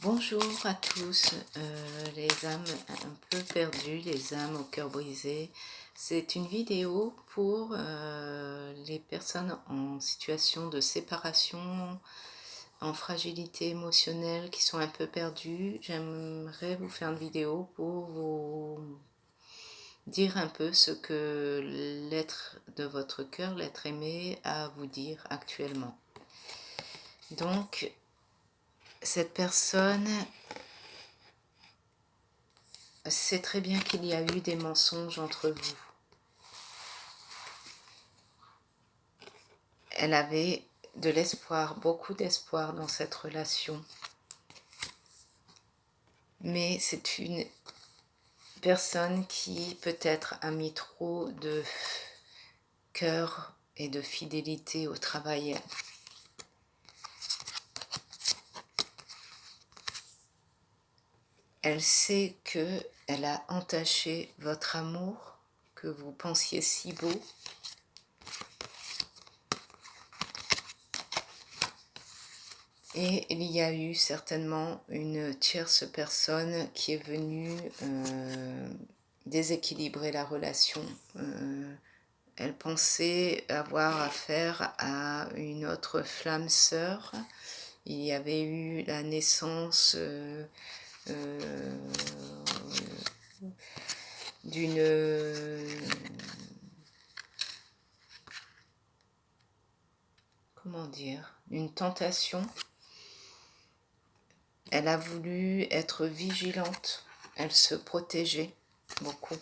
Bonjour à tous, les âmes un peu perdues, les âmes au cœur brisé. C'est une vidéo pour les personnes en situation de séparation, en fragilité émotionnelle, qui sont un peu perdues. J'aimerais vous faire une vidéo pour vous dire un peu ce que l'être de votre cœur, l'être aimé, a à vous dire actuellement. Donc, cette personne sait très bien qu'il y a eu des mensonges entre vous. Elle avait de l'espoir, beaucoup d'espoir dans cette relation. Mais c'est une personne qui peut-être a mis trop de cœur et de fidélité au travail. Elle sait que elle a entaché votre amour, que vous pensiez si beau. Et il y a eu certainement une tierce personne qui est venue déséquilibrer la relation. Elle pensait avoir affaire à une autre flamme sœur. Il y avait eu la naissance d'une comment dire, d'une tentation. Elle a voulu être vigilante, elle se protégeait beaucoup.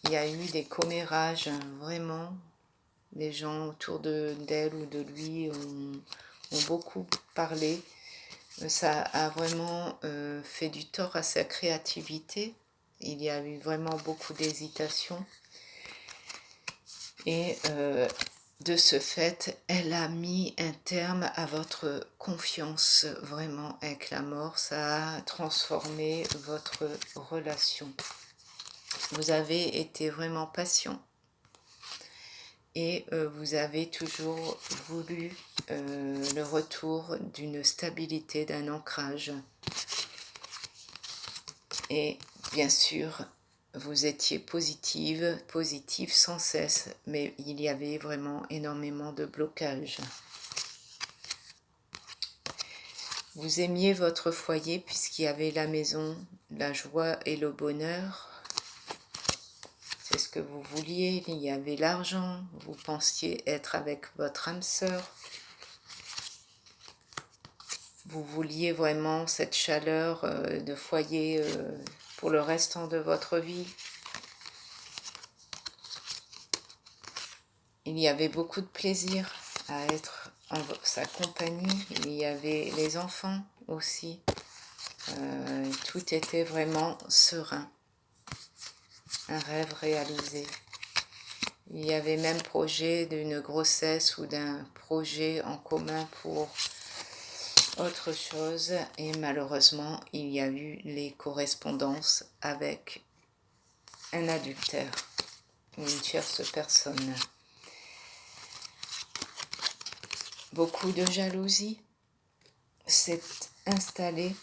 Il y a eu des commérages, vraiment. Les gens autour d'elle ou de lui ont beaucoup parlé. Ça a vraiment fait du tort à sa créativité. Il y a eu vraiment beaucoup d'hésitation. Et de ce fait, elle a mis un terme à votre confiance vraiment avec la mort. Ça a transformé votre relation. Vous avez été vraiment patient et vous avez toujours voulu le retour d'une stabilité, d'un ancrage. Et bien sûr, vous étiez positive sans cesse, mais il y avait vraiment énormément de blocages. Vous aimiez votre foyer puisqu'il y avait la maison, la joie et le bonheur. C'est ce que vous vouliez, il y avait l'argent, vous pensiez être avec votre âme sœur. Vous vouliez vraiment cette chaleur de foyer pour le restant de votre vie. Il y avait beaucoup de plaisir à être en sa compagnie. Il y avait les enfants aussi. Tout était vraiment serein. Un rêve réalisé. Il y avait même projet d'une grossesse ou d'un projet en commun pour autre chose. Et malheureusement, il y a eu les correspondances avec un adultère, une tierce personne. Beaucoup de jalousie s'est installée.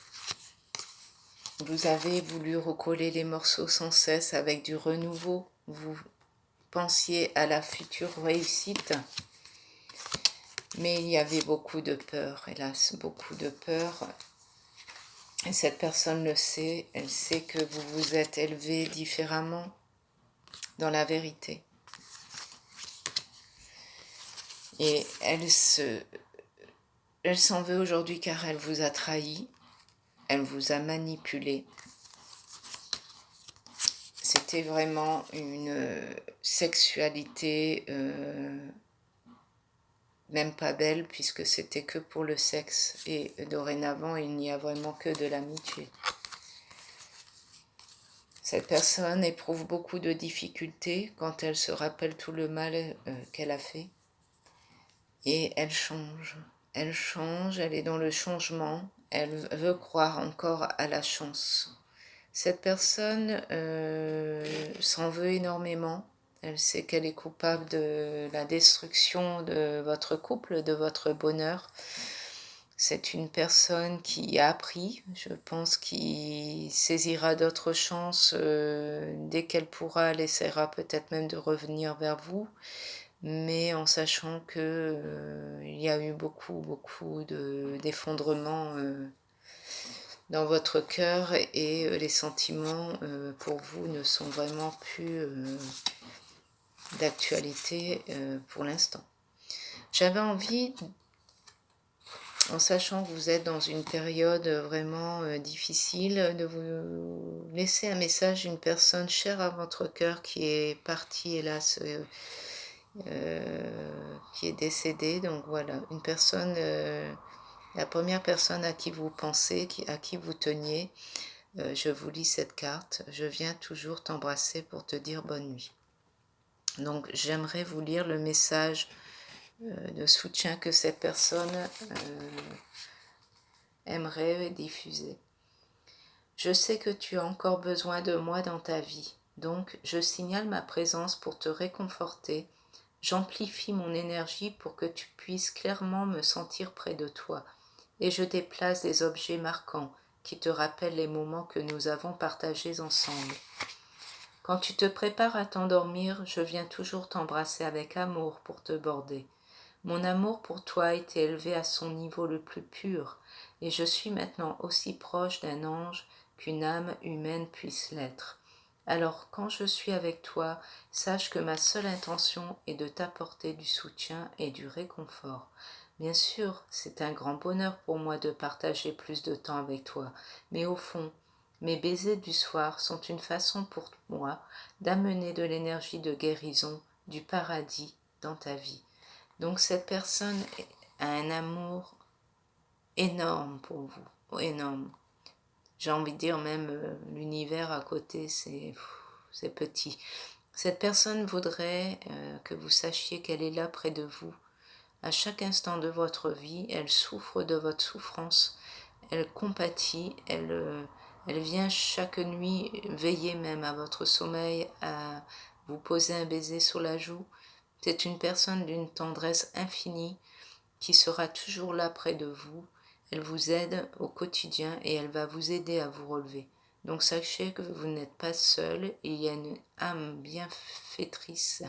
Vous avez voulu recoller les morceaux sans cesse avec du renouveau. Vous pensiez à la future réussite. Mais il y avait beaucoup de peur, hélas, beaucoup de peur. Et cette personne le sait, elle sait que vous vous êtes élevé différemment dans la vérité. Et elle s'en veut aujourd'hui car elle vous a trahi, elle vous a manipulé. C'était vraiment une sexualité même pas belle puisque c'était que pour le sexe. Et dorénavant, il n'y a vraiment que de l'amitié. Cette personne éprouve beaucoup de difficultés quand elle se rappelle tout le mal qu'elle a fait. Et elle change. Elle change, elle est dans le changement. Elle veut croire encore à la chance. Cette personne s'en veut énormément. Elle sait qu'elle est coupable de la destruction de votre couple, de votre bonheur. C'est une personne qui a appris, je pense, qui saisira d'autres chances dès qu'elle pourra, elle essaiera peut-être même de revenir vers vous, mais en sachant que il y a eu beaucoup d'effondrement dans votre cœur et les sentiments pour vous ne sont vraiment plus d'actualité pour l'instant. J'avais envie, en sachant que vous êtes dans une période vraiment difficile, de vous laisser un message d'une personne chère à votre cœur qui est partie, hélas, qui est décédée. Donc voilà, une personne, la première personne à qui vous pensez, à qui vous teniez. Je vous lis cette carte. Je viens toujours t'embrasser pour te dire bonne nuit. Donc j'aimerais vous lire le message de soutien que cette personne aimerait diffuser. Je sais que tu as encore besoin de moi dans ta vie, donc je signale ma présence pour te réconforter. J'amplifie mon énergie pour que tu puisses clairement me sentir près de toi, et je déplace des objets marquants qui te rappellent les moments que nous avons partagés ensemble. Quand tu te prépares à t'endormir, je viens toujours t'embrasser avec amour pour te border. Mon amour pour toi a été élevé à son niveau le plus pur, et je suis maintenant aussi proche d'un ange qu'une âme humaine puisse l'être. Alors quand je suis avec toi, sache que ma seule intention est de t'apporter du soutien et du réconfort. Bien sûr, c'est un grand bonheur pour moi de partager plus de temps avec toi, mais au fond, mes baisers du soir sont une façon pour moi d'amener de l'énergie de guérison, du paradis dans ta vie. Donc cette personne a un amour énorme pour vous, énorme. J'ai envie de dire même l'univers à côté, c'est petit. Cette personne voudrait que vous sachiez qu'elle est là près de vous. À chaque instant de votre vie, elle souffre de votre souffrance, elle compatit, elle vient chaque nuit veiller même à votre sommeil, à vous poser un baiser sur la joue. C'est une personne d'une tendresse infinie qui sera toujours là près de vous. Elle vous aide au quotidien et elle va vous aider à vous relever. Donc sachez que vous n'êtes pas seul, il y a une âme bienfaitrice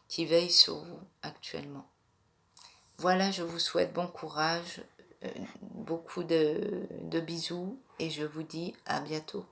qui veille sur vous actuellement. Voilà, je vous souhaite bon courage, beaucoup de bisous et je vous dis à bientôt.